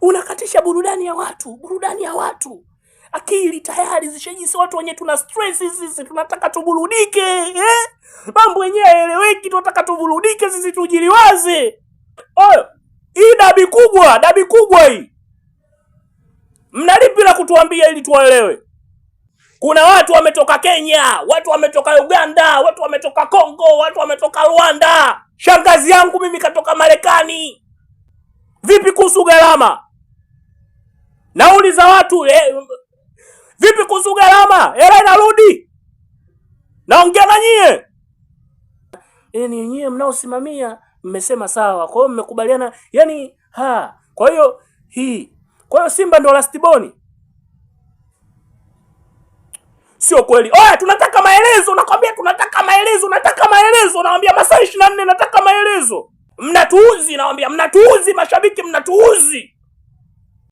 unakatisha burudani ya watu. Akili tayari zishajisi, watu wenye tuna stress sisi, tunataka tuburudike, mambo yenyewe haeleweki, tunataka tuburudike sisi, tujiliwaze. Hii dabi kubwa hii. Mnalipi la kutuambia ili tuelewe? Kuna watu wametoka Kenya, watu wametoka Uganda, watu wametoka Kongo, watu wametoka Rwanda. Shangazi yangu mimi katoka Marekani. Vipi kuhusu gharama? Nauli za watu vipi kuhusu gharama? Hela inarudi. Naongea na nyie. Ni nyie mnaosimamia mmesema sawa. Kwa hiyo mmekubaliana, kwa hiyo Simba ndio last born. Sio kweli. Tunataka maelezo, nakwambia tunataka maelezo, naambia masaa 24 nataka maelezo. Mnatuuzi, naambia mnatuuzi, mashabiki mnatuuzi.